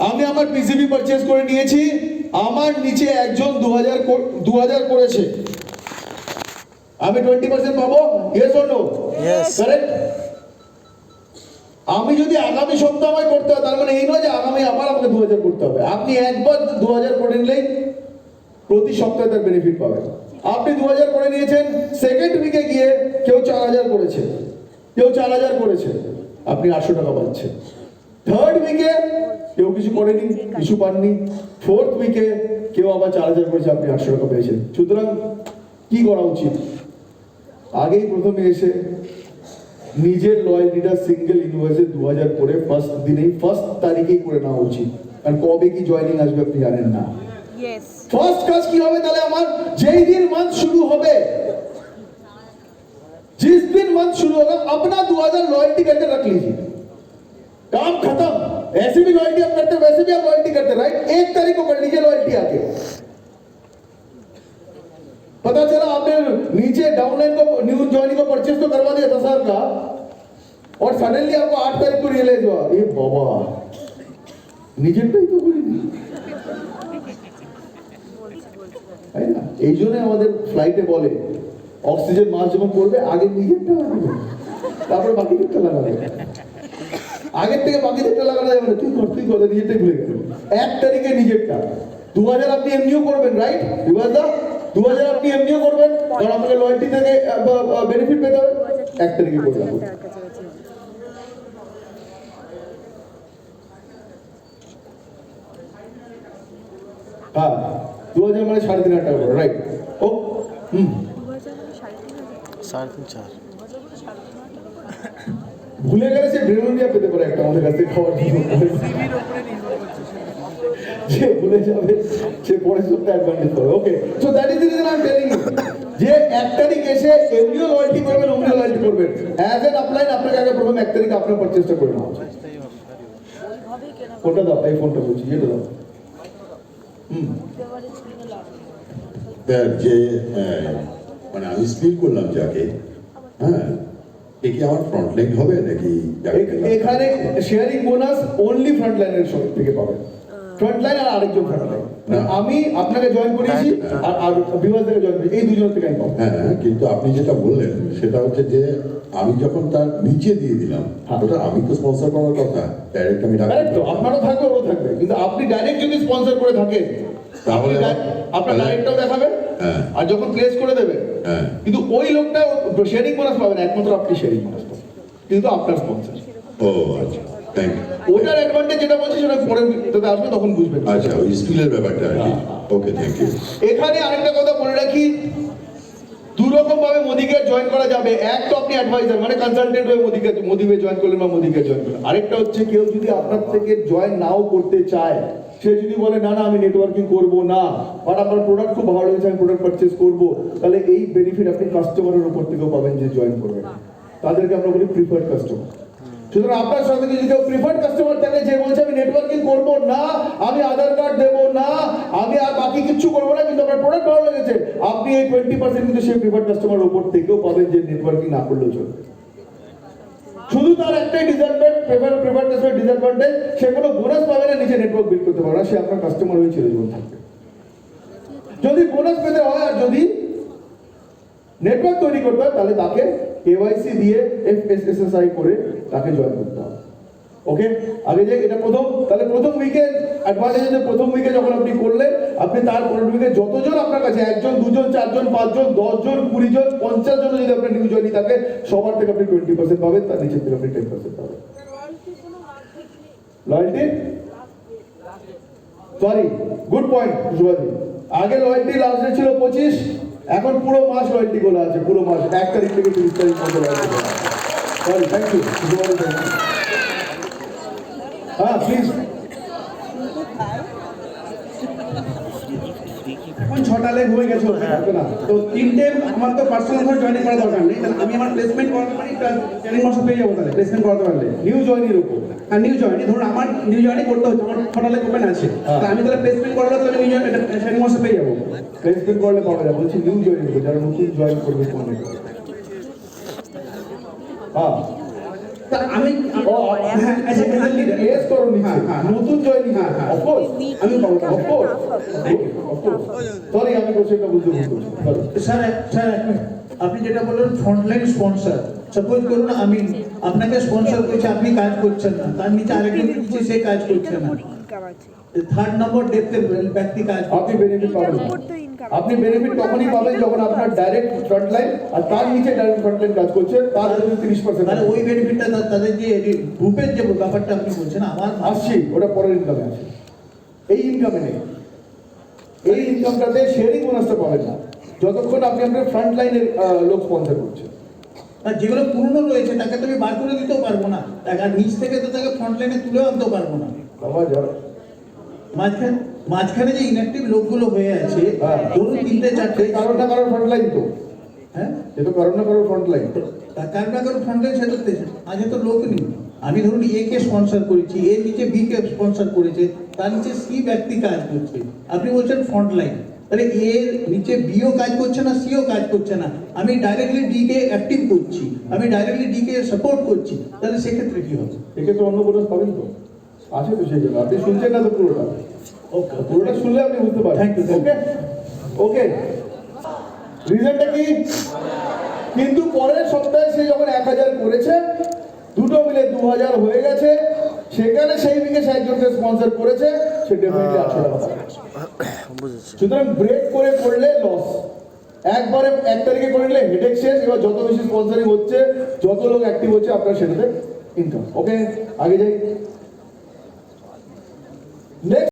আমি আমার PCB purchase করে নিয়েছি, আমার নিচে একজন 2000 করেছে, আমি 20% পাবো? Yes or no? কারেক্ট। আমি যদি আগামী সপ্তাহে আমায় করতে হয়, তার মানে এই নয় যে আগামী আবার আমাকে 2000 করতে হবে। আপনি একবার 2000 করে নিলেই প্রতি সপ্তাহে তার বেনিফিট পাবেন। আপনি 2000 করে নিয়েছেন, সেকেন্ড উইকে গিয়ে কেউ 4000 করেছে, কেউ 4000 করেছে, আপনি 800 টাকা পাচ্ছেন। থার্ড উইকে কেউ কিছু করেনি, কিছু পাননি। ফোর্থ উইকে কেউ আবার 4000 করেছে, আপনি 800 টাকা পেয়েছেন। সুতরাং কি করা উচিত? আগেই প্রথমে এসে নিজের লয়্যালটিটা সিঙ্গেল ইনভয়েসে 2000 করে ফার্স্ট দিনেই, ফার্স্ট তারিখেই করে নেওয়া উচিত। কারণ কবে কি জয়েনিং আসবে আপনি জানেন না। ফার্স্ট কাজ কি হবে তাহলে? আমার যেই দিন মান্থ শুরু হবে, जिस दिन मंथ शुरू होगा, अपना 2000 लॉयल्टी करके रख लीजिए। काम खत्म। ऐसे भी लॉयल्टी आप करते, वैसे भी आप लॉयल्टी करते, राइट? 1 तारीख को कर लीजिए लॉयल्टी आके। पता चला आपने नीचे डाउनलाइन को, न्यू जॉइनिंग को परचेज तो करवा दिया 10,000 का, और सडनली आपको 8 तारीख को रियलाइज हुआ, ये बाबा নিজেরটাই তো করিনি। তাই না? এই জন্য আমাদের ফ্লাইটে বলে অক্সিজেন মাস্ক যখন পড়বে আগে নিজেরটা লাগাবে, তারপরে বাকিদেরটা লাগাবে। আগের থেকে বাকিদেরটা লাগানো যাবে না, তুই কর নিজেরটাই ভুলে গেল। 1 তারিখে নিজেরটা। 2000 আপনি এমনিও করবেন, রাইট? 2000 আপনি এমনিও করবেন, কারণ আপনাকে লয়্যালটি থেকে বেনিফিট পেতে হবে। 1 তারিখে করে রাখুন। হ্যাঁ, 2000 মানে 3,500 টাকা করে, রাইট? ও ভুলে গেলে সে ব্রেনোনিয়া পেতে পারে একটা আমাদের কাছে খাওয়ার জন্য। যে ভুলে যাবে সে পরের সপ্তাহে অ্যাডভান্টেজ পাবে। Okay, so that is the reason I am telling you যে 1 তারিখ এসে এমনিও লয়্যালটি করবেন, অমনিও লয়্যালটি করবেন। অ্যাজ এন আপলাইন আপনাকে আগে প্রথম 1 তারিখে আপনার পারচেজটা করে নেওয়া উচিত। ফোনটা দাও, এই ফোনটা বলছি, এটা দাও। যে মানে আমি স্পিল করলাম যাকে, হ্যাঁ, এ কি আমার ফ্রন্টলাইন হবে নাকি? এখানে শেয়ারিং বোনাস অনলি ফ্রন্টলাইনের সঙ্গে থেকে পাবেন। ফ্রন্টলাইন আর আরেকজন ফ্রন্টলাইন, আমি আপনাকে জয়েন করিয়েছি আর বিভাগ থেকে জয়েন করেছি, এই দুজন থেকে আমি পাবো। হ্যাঁ, কিন্তু আপনি যেটা বললেন সেটা হচ্ছে যে আমি যখন তার নিচে দিয়ে দিলাম, ওটা আমি তো স্পন্সর করার কথা, ডাইরেক্ট আমি ডাইরেক্ট তো আপনারও থাকবে, ওরও থাকবে, কিন্তু আপনি ডাইরেক্ট যদি স্পন্সর করে থাকেন তাহলে আপনার ডাইরেক্টটাও দেখাবেন, আর যখন প্লেস করে দেবেন কিন্তু ওই লোকটা শেয়ারিং বোনাস পাবে না, একমাত্র আপনি শেয়ারিং বোনাস পাবেন, কিন্তু আপনার স্পন্সর। ও আচ্ছা, থ্যাংক ইউ। ওটার অ্যাডভান্টেজ যেটা বলছি সেটা পরে আসবে, তখন বুঝবেন। আচ্ছা, ওই স্কিলের ব্যাপারটা আর কি। ওকে, থ্যাংক ইউ। এখানে আরেকটা কথা বলে রাখি, দুরকম ভাবে মোদিকে জয়েন করা যাবে। এক তো আপনি অ্যাডভাইজার মানে কনসালটেন্ট হয়ে মোদিকে জয়েন করলেন বা মোদিকে জয়েন করলেন। আরেকটা হচ্ছে কেউ যদি আপনার থেকে জয়েন নাও করতে চায়, সে যদি বলে না আমি নেটওয়ার্কিং করব না, আর আপনার প্রোডাক্ট খুব ভালো লেগেছে, আমি প্রোডাক্ট পারচেজ করব, তাহলে এই বেনিফিট আপনি কাস্টমারের উপর থেকেও পাবেন যে জয়েন করবেন। তাদেরকে আমরা বলি প্রিফার্ড কাস্টমার। সুতরাং আপনার সাথে যদি কেউ প্রিফার্ড কাস্টমার থাকে যে বলছে আমি নেটওয়ার্কিং করব না, আমি আধার কার্ড দেব না, আমি আর বাকি কিছু করবো না, কিন্তু আপনার প্রোডাক্ট ভালো লেগেছে, আপনি এই 20% কিন্তু সেই প্রিফার্ড কাস্টমার উপর থেকেও পাবেন যে নেটওয়ার্কিং না করলেও চলবে। শুধু তার একটাই প্রিফার্ড কাস্টমার ডিসঅ্যাডভান্টেজ, সে কোনো বোনাস পাবে না, নিজে নেটওয়ার্ক বিল্ড করতে পারবে না, সে আপনার কাস্টমার হয়ে চিরজীবন থাকবে। যদি বোনাস পেতে হয় আর যদি নেটওয়ার্ক তৈরি করতে হয়, তাহলে তাকে কেওয়াইসি দিয়ে FSSSI করে তাকে জয়েন করতে হবে। ওকে, আগে যে এটা প্রথম, তাহলে প্রথম উইকে অ্যাডভান্টেজ যে প্রথম উইকে যখন আপনি করলেন, আপনি তার পরের উইকে যতজন আপনার কাছে 1 জন 2 জন 4 জন 5 জন 10 জন 20 জন 50 জন যদি আপনার নিউ জয়েনি থাকে, সবার থেকে আপনি 20% পাবেন, তার নিচে থেকে আপনি 10% পাবেন। Loyalty, sorry, good point Subhaji. আগে লয়্যালটি লাস্ট ডে ছিল 25, এখন পুরো মাস লয়্যালটি গোলা আছে, পুরো মাস 1 তারিখ থেকে 30 তারিখ পর্যন্ত loyalty. Sorry, thank you Subhaji, thank you. হ্যাঁ প্লিজ। এখন 6টা লেগ হয়ে গেছে না, তো 3টে আমার তো পার্সোনাল ভাবে জয়েনিং করার দরকার নেই, তাহলে আমি আমার প্লেসমেন্ট করাতে পারি, ট্রেনিং মাসে পেয়ে যাবো তাহলে প্লেসমেন্ট করাতে পারলে। নিউ জয়েনির উপর, আর নিউ জয়েনি ধরুন আমার নিউ জয়েনি করতে হচ্ছে, আমার 6টা লেগ ওপেন আছে, তাহলে আমি তাহলে প্লেসমেন্ট করালে তাহলে আমি নিউ ট্রেনিং মাসে পেয়ে যাবো। প্লেসমেন্ট করলে পাবে না, বলছি নিউ জয়েনির উপর, যারা নতুন জয়েন করবে কোন। হ্যাঁ তা আমি ও হ্যাঁ, as a business leader, place করো নিচে হ্যাঁ, হ্যাঁ, হ্যাঁ। নতুন জয়েনিং হ্যাঁ, হ্যাঁ। অফকোর্স আমি পাবো অফকোর্স সরি আমি কোশ্চেনটা বুঝতে সরি স্যার স্যার এক মিনিট। আপনি যেটা বললেন ফ্রন্টলাইন স্পন্সর, সাপোজ করুন আমি আপনাকে স্পন্সর করছি, আপনি কাজ করছেন না, তার নিচে আরেকজন নিচে সে কাজ করছে না, থার্ড নম্বর ডেপ্থের ব্যক্তি কাজ আপনি বেনিফিট পাবেন না। আপনি বেনিফিট তখনই পাবেন যখন আপনার ডাইরেক্ট ফ্রন্ট লাইন আর তার নিচে ডাইরেক্ট ফ্রন্ট লাইন কাজ করছে তার জন্য 30% তাহলে ওই বেনিফিটটা তাদের যে গ্রুপের যে ব্যাপারটা আপনি বলছেন আমার আসছি ওটা পরের ইনকামে আছে এই ইনকামে নেই এই ইনকামটাতে শেয়ারিং বোনাসটা পাবেন না যতক্ষণ আপনি আপনার ফ্রন্ট লাইনের লোক স্পন্সর করছেন আর যেগুলো পুরনো রয়েছে তাকে তো আমি বার করে দিতেও পারবো না, আর নিচ থেকে তো তাকে ফ্রন্ট লাইনে তুলেও আনতেও পারবো না। আবার যাও মাঝখানে যে ইনঅ্যাক্টিভ লোকগুলো হয়ে আছে, হ্যাঁ। ধরুন তিনটে চারটে, কারণ না কারণ ফ্রন্ট লাইন তো হ্যাঁ এ তো কারণ না কারণ ফ্রন্ট লাইন কারণ না কারণ ফ্রন্ট লাইন সে তো আজ তো লোক নেই। আমি ধরুন এ কে স্পন্সর করেছি, এর নিচে বি কে স্পন্সর করেছে, তার নিচে সি ব্যক্তি কাজ করছে, আপনি বলছেন ফ্রন্ট লাইন, তাহলে এর নিচে বিও কাজ করছে না, সিও কাজ করছে না, আমি ডাইরেক্টলি ডি কে অ্যাক্টিভ করছি, আমি ডাইরেক্টলি ডি কে সাপোর্ট করছি, তাহলে সেক্ষেত্রে কি হবে? এক্ষেত্রে অন্য বোনাস পাবেন তো আছে তো সেই জন্য আপনি শুনছেন না তো পুরোটা ওকে পুরোটা শুনলে আপনি বুঝতে পারবেন Thank you, thank ওকে ওকে রিজনটা কি কিন্তু পরের সপ্তাহে সে যখন 1000 করেছে দুটো মিলে 2000 হয়ে গেছে সেখানে সেই বিকে একজনকে স্পন্সর করেছে সে ডেফিনেটলি 800 টাকা পাবে সুতরাং ব্রেক করে করলে লস একবারে 1 তারিখে করলে হেডেক শেষ এবার যত বেশি স্পন্সরিং হচ্ছে যত লোক অ্যাক্টিভ হচ্ছে আপনার সেটাতে ইনকাম ওকে আগে যাই নেক্সট